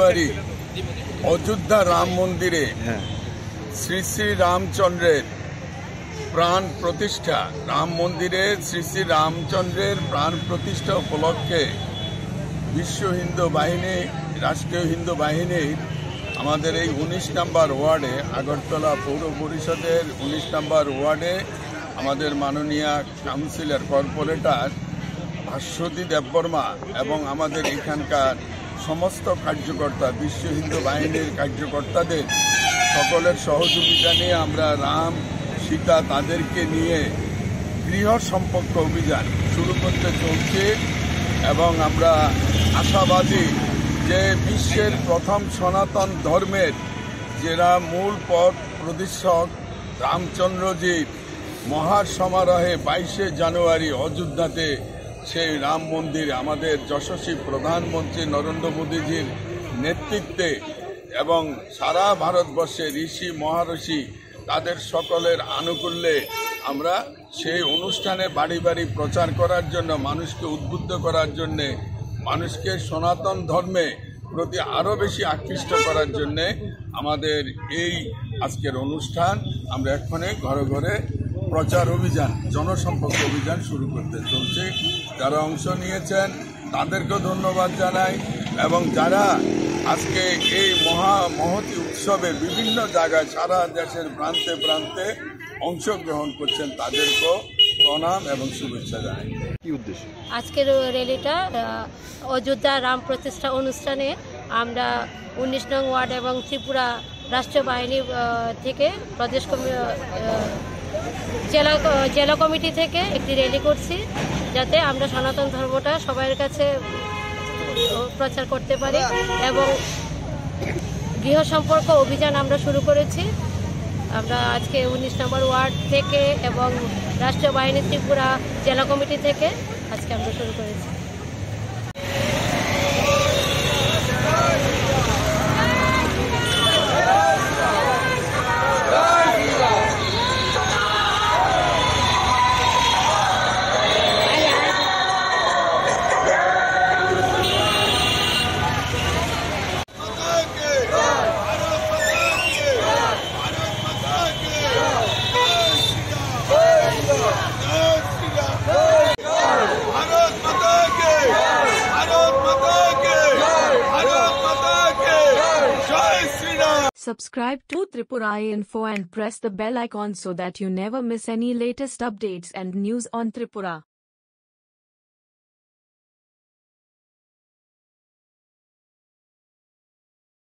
জানুয়ারি অযোধ্যা রাম মন্দিরে শ্রী শ্রী রামচন্দ্রের প্রাণ প্রতিষ্ঠা, রাম মন্দিরে শ্রী শ্রী রামচন্দ্রের প্রাণ প্রতিষ্ঠা উপলক্ষে বিশ্ব হিন্দু বাহিনী, রাষ্ট্রীয় হিন্দু বাহিনীর আমাদের এই 19 নম্বর ওয়ার্ডে, আগরতলা পৌর পরিষদের 19 নম্বর ওয়ার্ডে আমাদের মাননীয় কাউন্সিলর কর্পোরেটর ভাস্বতী দেববর্মা এবং আমাদের এখানকার সমস্ত কার্যকর্তা, বিশ্ব হিন্দু বাহিনীর কার্যকর্তাদের সকলের সহযোগিতা নিয়ে আমরা রাম সীতা তাদেরকে নিয়ে গৃহ সম্পর্ক অভিযান শুরু করতে চলছে এবং আমরা আশাবাদী যে বিশ্বের প্রথম সনাতন ধর্মের যারা মূল পথ প্রদর্শক রামচন্দ্রজির মহার সমারোহে 22শে জানুয়ারি অযোধ্যাতে সেই রাম মন্দির আমাদের যশস্বী প্রধানমন্ত্রী নরেন্দ্র মোদীজির নেতৃত্বে এবং সারা ভারতবর্ষে ঋষি মহারষি তাদের সকলের আনুকূল্যে আমরা সেই অনুষ্ঠানে বাড়ি বাড়ি প্রচার করার জন্য, মানুষকে উদ্বুদ্ধ করার জন্যে, মানুষকে সনাতন ধর্মে প্রতি আরও বেশি আকৃষ্ট করার জন্যে আমাদের এই আজকের অনুষ্ঠান। আমরা এক্ষণে ঘরে ঘরে প্রচার অভিযান, জনসম্পর্ক অভিযান শুরু করতে চলছে। যারা অংশ নিয়েছেন তাদেরকেও ধন্যবাদ জানাই এবং যারা আজকে এই মহতি উৎসবে বিভিন্ন জায়গায় সারা দেশের প্রান্তে প্রান্তে অংশগ্রহণ করছেন তাদেরকেও প্রণাম এবং শুভেচ্ছা জানাই। কি উদ্দেশ্য আজকের র্যালিটা? অযোধ্যা রাম প্রতিষ্ঠা অনুষ্ঠানে আমরা 19 নং ওয়ার্ড এবং ত্রিপুরা রাষ্ট্রীয় বাহিনী থেকে প্রদেশ জেলা কমিটি থেকে একটি র্যালি করছি, যাতে আমরা সনাতন ধর্মটা সবার কাছে প্রচার করতে পারি এবং গৃহ সম্পর্ক অভিযান আমরা শুরু করেছি। আমরা আজকে 19 নম্বর ওয়ার্ড থেকে এবং রাষ্ট্রীয় বাহিনী ত্রিপুরা জেলা কমিটি থেকে আজকে আমরা শুরু করেছি। Subscribe to Tripura Info and press the bell icon so that you never miss any latest updates and news on Tripura.